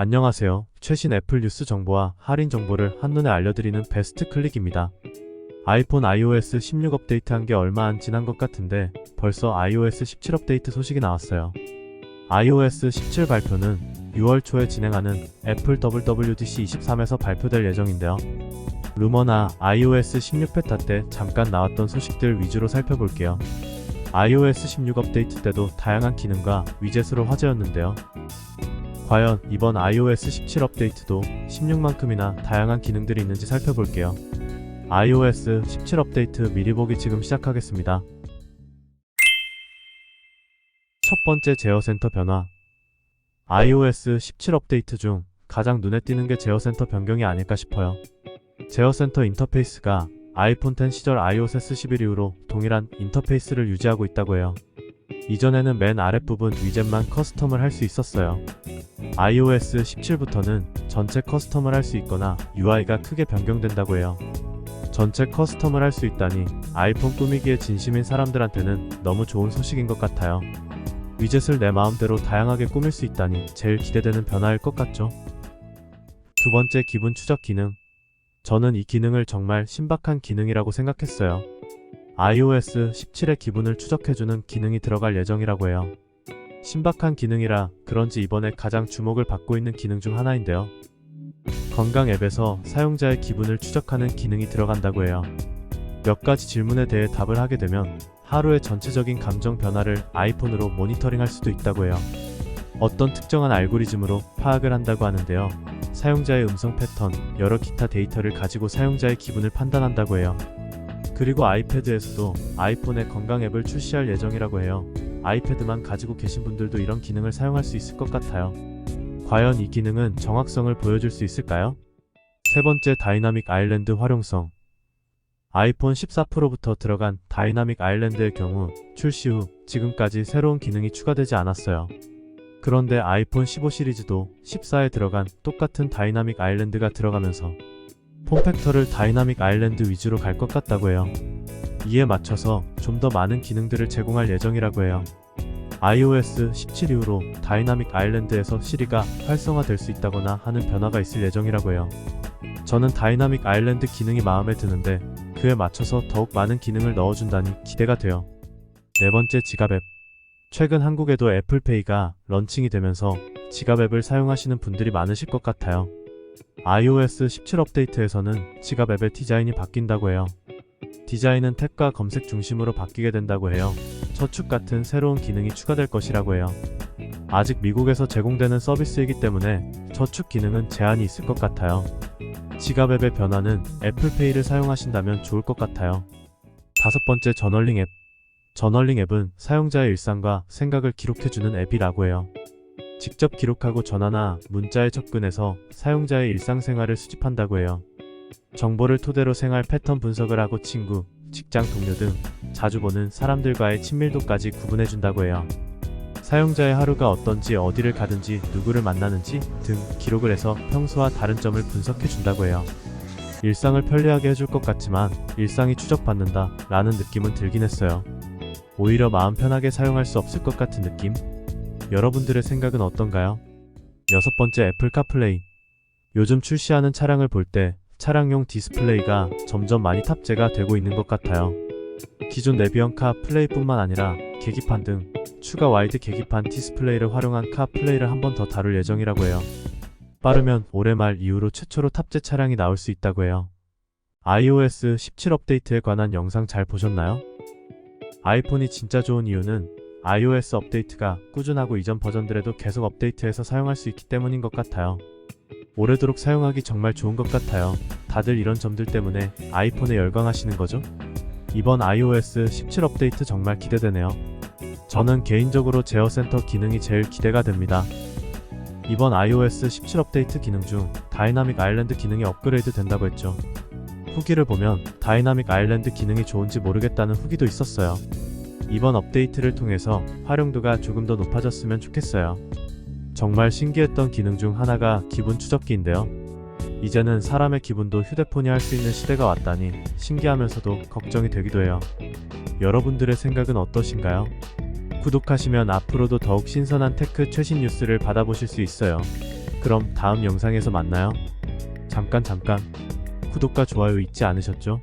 안녕하세요. 최신 애플 뉴스 정보와 할인 정보를 한눈에 알려드리는 베스트 클릭입니다. 아이폰 iOS 16 업데이트한 게 얼마 안 지난 것 같은데 벌써 iOS 17 업데이트 소식이 나왔어요. iOS 17 발표는 6월 초에 진행하는 애플 WWDC 23에서 발표될 예정인데요. 루머나 iOS 16 베타 때 잠깐 나왔던 소식들 위주로 살펴볼게요. iOS 16 업데이트 때도 다양한 기능과 위젯으로 화제였는데요. 과연 이번 iOS 17 업데이트도 16만큼이나 다양한 기능들이 있는지 살펴볼게요. iOS 17 업데이트 미리 보기 지금 시작하겠습니다. 첫 번째 제어센터 변화. iOS 17 업데이트 중 가장 눈에 띄는 게 제어센터 변경이 아닐까 싶어요. 제어센터 인터페이스가 아이폰 X 시절 iOS 11 이후로 동일한 인터페이스를 유지하고 있다고 해요. 이전에는 맨 아랫부분 위젯만 커스텀을 할 수 있었어요. iOS 17부터는 전체 커스텀을 할 수 있거나 UI가 크게 변경된다고 해요. 전체 커스텀을 할 수 있다니 아이폰 꾸미기에 진심인 사람들한테는 너무 좋은 소식인 것 같아요. 위젯을 내 마음대로 다양하게 꾸밀 수 있다니 제일 기대되는 변화일 것 같죠? 두 번째 기분 추적 기능. 저는 이 기능을 정말 신박한 기능이라고 생각했어요. iOS 17의 기분을 추적해주는 기능이 들어갈 예정이라고 해요. 신박한 기능이라 그런지 이번에 가장 주목을 받고 있는 기능 중 하나인데요. 건강 앱에서 사용자의 기분을 추적하는 기능이 들어간다고 해요. 몇 가지 질문에 대해 답을 하게 되면 하루의 전체적인 감정 변화를 아이폰으로 모니터링할 수도 있다고 해요. 어떤 특정한 알고리즘으로 파악을 한다고 하는데요. 사용자의 음성 패턴, 여러 기타 데이터를 가지고 사용자의 기분을 판단한다고 해요. 그리고 아이패드에서도 아이폰의 건강 앱을 출시할 예정이라고 해요. 아이패드만 가지고 계신 분들도 이런 기능을 사용할 수 있을 것 같아요. 과연 이 기능은 정확성을 보여줄 수 있을까요? 세 번째 다이나믹 아일랜드 활용성. 아이폰 14 프로부터 들어간 다이나믹 아일랜드의 경우 출시 후 지금까지 새로운 기능이 추가되지 않았어요. 그런데 아이폰 15 시리즈도 14에 들어간 똑같은 다이나믹 아일랜드가 들어가면서 폼팩터를 다이나믹 아일랜드 위주로 갈 것 같다고 해요. 이에 맞춰서 좀 더 많은 기능들을 제공할 예정이라고 해요. iOS 17 이후로 다이나믹 아일랜드에서 시리가 활성화될 수 있다거나 하는 변화가 있을 예정이라고 해요. 저는 다이나믹 아일랜드 기능이 마음에 드는데 그에 맞춰서 더욱 많은 기능을 넣어준다니 기대가 돼요. 네 번째 지갑 앱. 최근 한국에도 애플페이가 런칭이 되면서 지갑 앱을 사용하시는 분들이 많으실 것 같아요. iOS 17 업데이트에서는 지갑 앱의 디자인이 바뀐다고 해요. 디자인은 탭과 검색 중심으로 바뀌게 된다고 해요. 저축 같은 새로운 기능이 추가될 것이라고 해요. 아직 미국에서 제공되는 서비스이기 때문에 저축 기능은 제한이 있을 것 같아요. 지갑 앱의 변화는 애플페이를 사용하신다면 좋을 것 같아요. 다섯 번째 저널링 앱. 저널링 앱은 사용자의 일상과 생각을 기록해주는 앱이라고 해요. 직접 기록하고 전화나 문자에 접근해서 사용자의 일상생활을 수집한다고 해요. 정보를 토대로 생활 패턴 분석을 하고 친구, 직장 동료 등 자주 보는 사람들과의 친밀도까지 구분해준다고 해요. 사용자의 하루가 어떤지, 어디를 가든지, 누구를 만나는지 등 기록을 해서 평소와 다른 점을 분석해준다고 해요. 일상을 편리하게 해줄 것 같지만 일상이 추적받는다 라는 느낌은 들긴 했어요. 오히려 마음 편하게 사용할 수 없을 것 같은 느낌? 여러분들의 생각은 어떤가요? 여섯 번째 애플 카플레이. 요즘 출시하는 차량을 볼 때 차량용 디스플레이가 점점 많이 탑재가 되고 있는 것 같아요. 기존 내비형 카플레이뿐만 아니라 계기판 등 추가 와이드 계기판 디스플레이를 활용한 카플레이를 한 번 더 다룰 예정이라고 해요. 빠르면 올해 말 이후로 최초로 탑재 차량이 나올 수 있다고 해요. iOS 17 업데이트에 관한 영상 잘 보셨나요? 아이폰이 진짜 좋은 이유는 iOS 업데이트가 꾸준하고 이전 버전들에도 계속 업데이트해서 사용할 수 있기 때문인 것 같아요. 오래도록 사용하기 정말 좋은 것 같아요. 다들 이런 점들 때문에 아이폰에 열광하시는 거죠? 이번 iOS 17 업데이트 정말 기대되네요. 저는 개인적으로 제어센터 기능이 제일 기대가 됩니다. 이번 iOS 17 업데이트 기능 중 다이나믹 아일랜드 기능이 업그레이드 된다고 했죠. 후기를 보면 다이나믹 아일랜드 기능이 좋은지 모르겠다는 후기도 있었어요. 이번 업데이트를 통해서 활용도가 조금 더 높아졌으면 좋겠어요. 정말 신기했던 기능 중 하나가 기분 추적기인데요. 이제는 사람의 기분도 휴대폰이 할 수 있는 시대가 왔다니 신기하면서도 걱정이 되기도 해요. 여러분들의 생각은 어떠신가요? 구독하시면 앞으로도 더욱 신선한 테크 최신 뉴스를 받아보실 수 있어요. 그럼 다음 영상에서 만나요. 잠깐. 구독과 좋아요 잊지 않으셨죠?